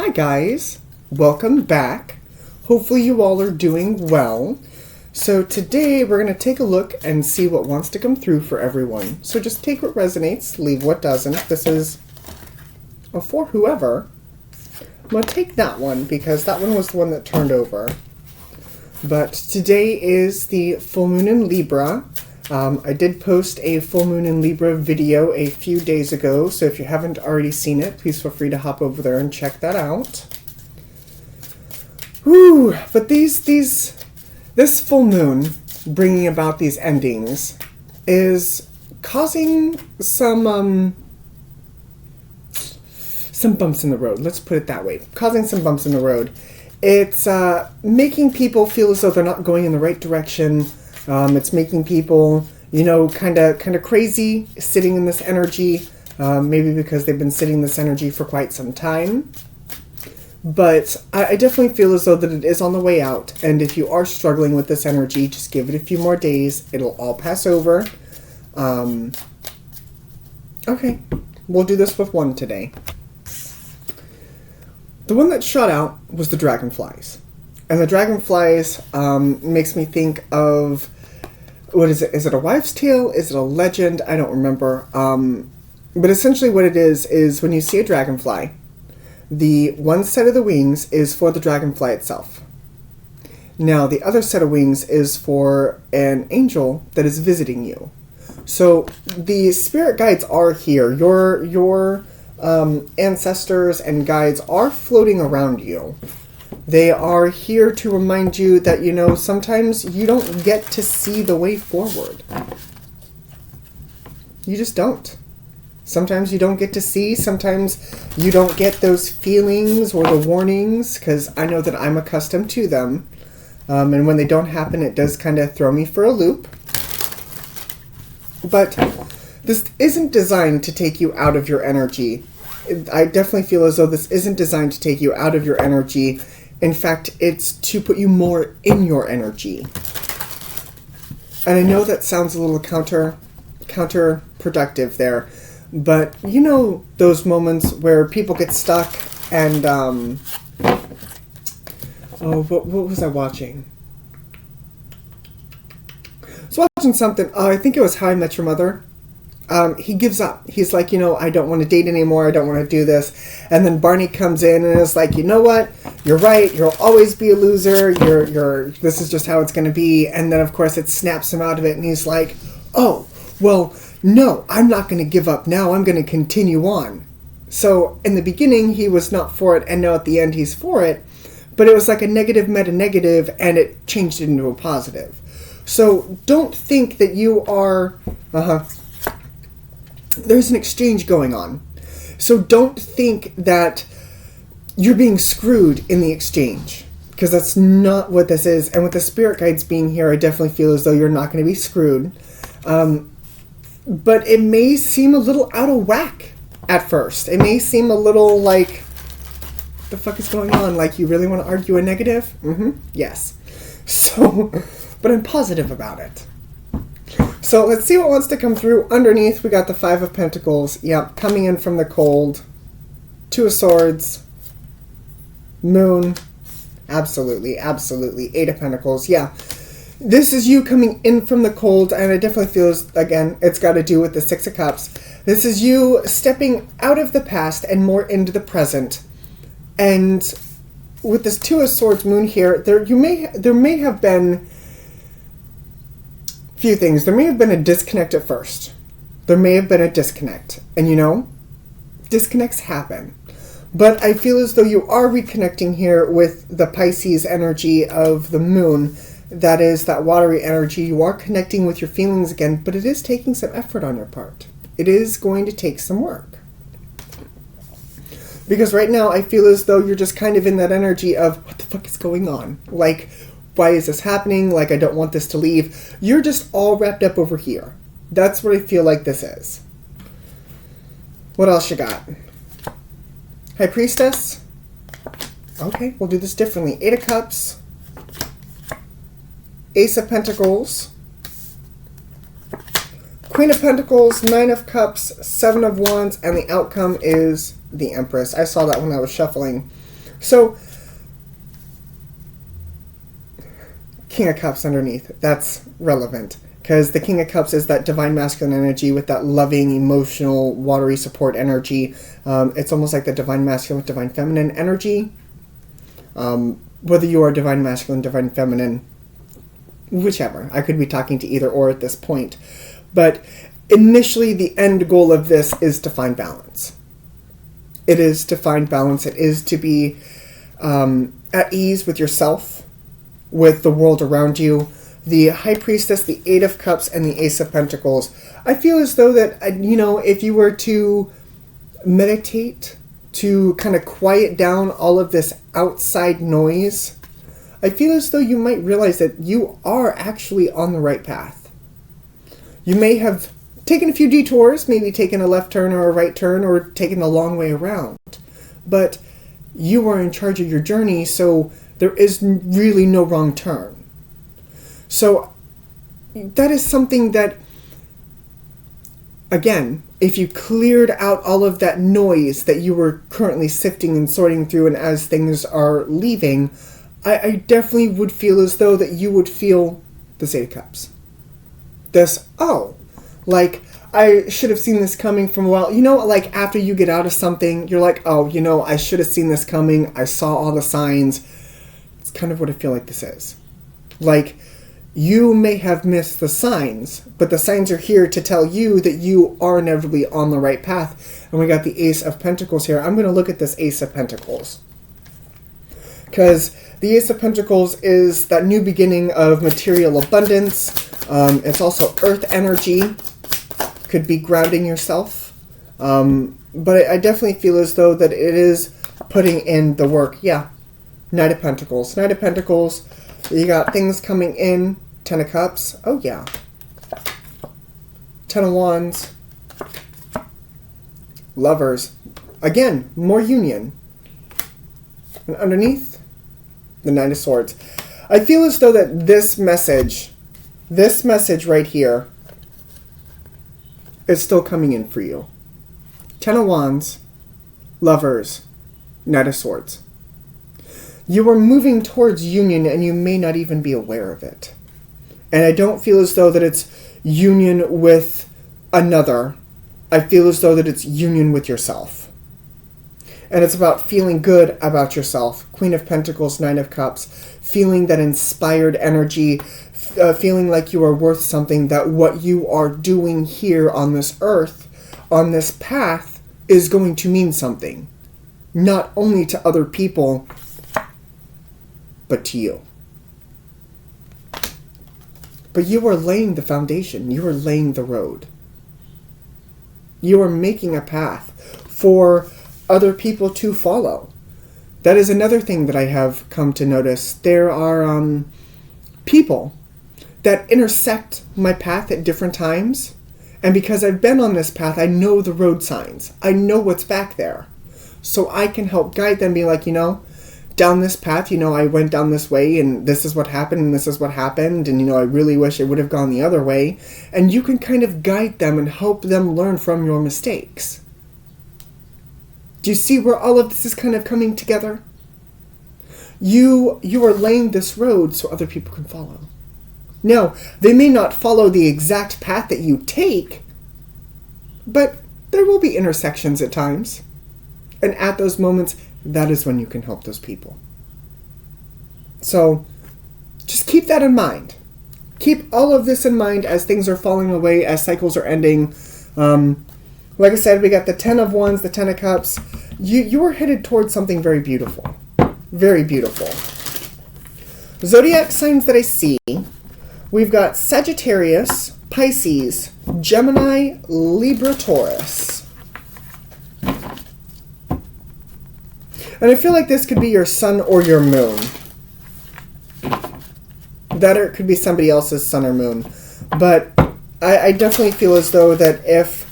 Hi guys, welcome back. Hopefully you all are doing well. So today we're going to take a look and see what wants to come through for everyone. So just take what resonates, leave what doesn't. This is for whoever. I'm going to take that one because that one was the one that turned over. But today is the full moon in Libra. I did post a full moon in Libra video a few days ago, so if you haven't already seen it, please feel free to hop over there and check that out. Whew, but this full moon bringing about these endings is causing some bumps in the road. Let's put it that way. Causing some bumps in the road. It's making people feel as though they're not going in the right direction. It's making people, kind of crazy sitting in this energy, maybe because they've been sitting in this energy for quite some time. But I definitely feel as though that it is on the way out, and if you are struggling with this energy, just give it a few more days. It'll all pass over. Okay, we'll do this with one today. The one that shot out was the dragonflies. And the dragonflies makes me think of, what is it? Is it a wives' tale? Is it a legend? I don't remember. But essentially what it is when you see a dragonfly, the one set of the wings is for the dragonfly itself. Now, the other set of wings is for an angel that is visiting you. So the spirit guides are here. Your ancestors and guides are floating around you. They are here to remind you that, sometimes you don't get to see the way forward. You just don't. Sometimes you don't get to see. Sometimes you don't get those feelings or the warnings, because I know that I'm accustomed to them. And when they don't happen, it does kind of throw me for a loop. But this isn't designed to take you out of your energy. I definitely feel as though this isn't designed to take you out of your energy. In fact, it's to put you more in your energy. And I know that sounds a little counterproductive there, but those moments where people get stuck and, what was I watching? I was watching something, I think it was How I Met Your Mother. He gives up. He's like, I don't want to date anymore. I don't want to do this. And then Barney comes in and is like, you know what? You're right. You'll always be a loser. This is just how it's going to be. And then, of course, it snaps him out of it. And he's like, oh, well, no, I'm not going to give up now. I'm going to continue on. So in the beginning, he was not for it. And now at the end, he's for it. But it was like a negative met a negative, and it changed it into a positive. So don't think that you are... There's an exchange going on. So don't think that you're being screwed in the exchange, because that's not what this is. And with the spirit guides being here, I definitely feel as though you're not going to be screwed. But it may seem a little out of whack at first. It may seem a little like, what the fuck is going on? Like, you really want to argue a negative? Yes. So, but I'm positive about it. So let's see what wants to come through. Underneath, we got the Five of Pentacles. Yep, coming in from the cold. Two of Swords. Moon. Absolutely, absolutely. Eight of Pentacles. Yeah. This is you coming in from the cold, and I definitely feel, again, it's got to do with the Six of Cups. This is you stepping out of the past and more into the present. And with this Two of Swords Moon here, there may have been... few things. There may have been a disconnect at first. There may have been a disconnect. And disconnects happen. But I feel as though you are reconnecting here with the Pisces energy of the moon. That is that watery energy. You are connecting with your feelings again, but it is taking some effort on your part. It is going to take some work. Because right now I feel as though you're just kind of in that energy of, what the fuck is going on? Like, why is this happening? Like, I don't want this to leave. You're just all wrapped up over here. That's what I feel like this is. What else you got? High Priestess. Okay, we'll do this differently. Eight of Cups. Ace of Pentacles. Queen of Pentacles, Nine of Cups, Seven of Wands, and the outcome is the Empress. I saw that when I was shuffling. So, King of Cups underneath, that's relevant. Because the King of Cups is that divine masculine energy with that loving, emotional, watery support energy. It's almost like the divine masculine with divine feminine energy. Whether you are divine masculine, divine feminine, whichever. I could be talking to either or at this point. But initially, the end goal of this is to find balance. It is to find balance. It is to be at ease with yourself, with the world around you. The High Priestess, the Eight of Cups, and the Ace of Pentacles. I feel as though that, if you were to meditate, to kind of quiet down all of this outside noise, I feel as though you might realize that you are actually on the right path. You may have taken a few detours, maybe taken a left turn or a right turn, or taken the long way around. But you are in charge of your journey, so there is really no wrong turn. So that is something that, again, if you cleared out all of that noise that you were currently sifting and sorting through, and as things are leaving, I definitely would feel as though that you would feel this Eight of Cups. This, like, I should have seen this coming from a while. Like after you get out of something, you're like, I should have seen this coming. I saw all the signs. It's kind of what I feel like this is. Like, you may have missed the signs, but the signs are here to tell you that you are inevitably on the right path. And we got the Ace of Pentacles here. I'm going to look at this Ace of Pentacles. Because the Ace of Pentacles is that new beginning of material abundance. It's also earth energy. Could be grounding yourself. But I definitely feel as though that it is putting in the work. Yeah. Knight of Pentacles. Knight of Pentacles. You got things coming in. Ten of Cups. Oh, yeah. Ten of Wands. Lovers. Again, more union. And underneath, the Nine of Swords. I feel as though that this message right here, is still coming in for you. Ten of Wands. Lovers. Knight of Swords. You are moving towards union, and you may not even be aware of it. And I don't feel as though that it's union with another. I feel as though that it's union with yourself. And it's about feeling good about yourself. Queen of Pentacles, Nine of Cups. Feeling that inspired energy. Feeling like you are worth something. That what you are doing here on this earth, on this path, is going to mean something. Not only to other people, but to you. But you are laying the foundation. You are laying the road. You are making a path for other people to follow. That is another thing that I have come to notice. There are people that intersect my path at different times. And because I've been on this path, I know the road signs. I know what's back there. So I can help guide them, be like, down this path, I went down this way, and this is what happened, and this is what happened, and, I really wish it would have gone the other way. And you can kind of guide them and help them learn from your mistakes. Do you see where all of this is kind of coming together? You are laying this road so other people can follow. Now, they may not follow the exact path that you take, but there will be intersections at times. And at those moments, that is when you can help those people. So, just keep that in mind. Keep all of this in mind as things are falling away, as cycles are ending. Like I said, we got the Ten of Wands, the Ten of Cups. You are headed towards something very beautiful. Very beautiful. Zodiac signs that I see. We've got Sagittarius, Pisces, Gemini, Libra, Taurus. And I feel like this could be your sun or your moon. That or it could be somebody else's sun or moon. But I definitely feel as though that if...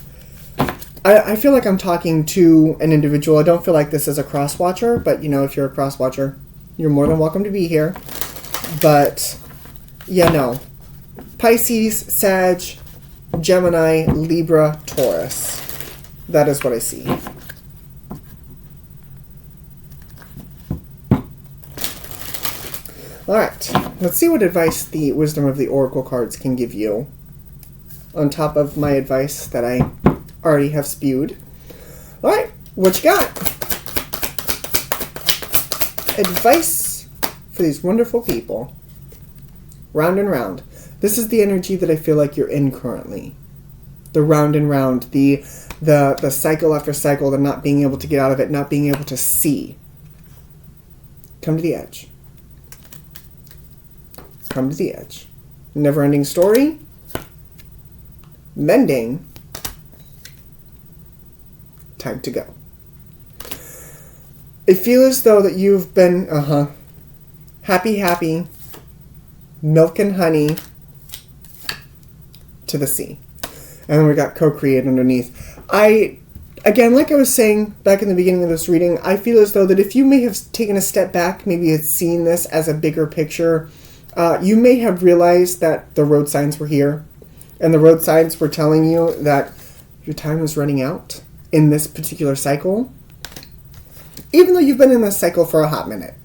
I feel like I'm talking to an individual. I don't feel like this is a cross-watcher. But, if you're a cross-watcher, you're more than welcome to be here. But, yeah, no. Pisces, Sag, Gemini, Libra, Taurus. That is what I see. Alright, let's see what advice the Wisdom of the Oracle cards can give you, on top of my advice that I already have spewed. Alright, what you got? Advice for these wonderful people. Round and round. This is the energy that I feel like you're in currently. The round and round, the cycle after cycle, the not being able to get out of it, not being able to see. Come to the edge. Come to the edge. Never-ending story. Mending. Time to go. I feel as though that you've been, happy, milk and honey to the sea. And then we got co-create underneath. Again, like I was saying back in the beginning of this reading, I feel as though that if you may have taken a step back, maybe had seen this as a bigger picture, you may have realized that the road signs were here. And the road signs were telling you that your time was running out in this particular cycle. Even though you've been in this cycle for a hot minute.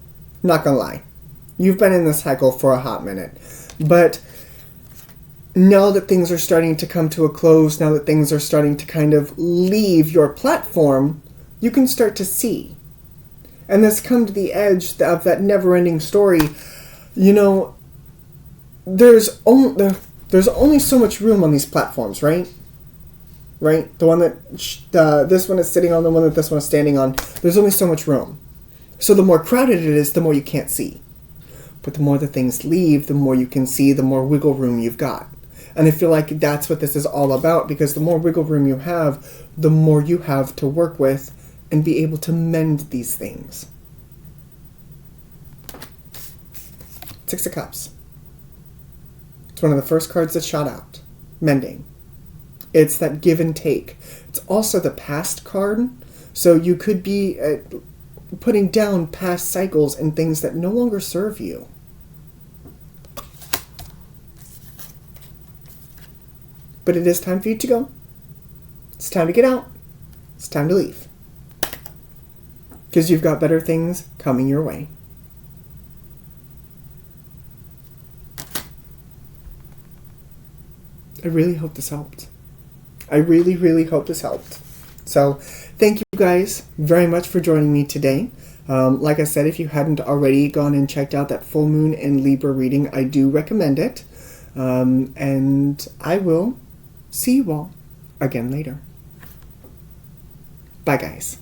Not gonna lie. You've been in this cycle for a hot minute. But now that things are starting to come to a close, now that things are starting to kind of leave your platform, you can start to see. And this come to the edge of that never-ending story. You know, there's only so much room on these platforms, right? Right? The one that this one is sitting on, the one that this one is standing on. There's only so much room. So the more crowded it is, the more you can't see. But the more the things leave, the more you can see, the more wiggle room you've got. And I feel like that's what this is all about, because the more wiggle room you have, the more you have to work with and be able to mend these things. Six of Cups. It's one of the first cards that shot out. Mending. It's that give and take. It's also the past card. So you could be putting down past cycles and things that no longer serve you. But it is time for you to go. It's time to get out. It's time to leave. Because you've got better things coming your way. I really hope this helped. I really, really hope this helped. So, thank you guys very much for joining me today. Like I said, if you hadn't already gone and checked out that full moon and Libra reading, I do recommend it. And I will see you all again later. Bye, guys.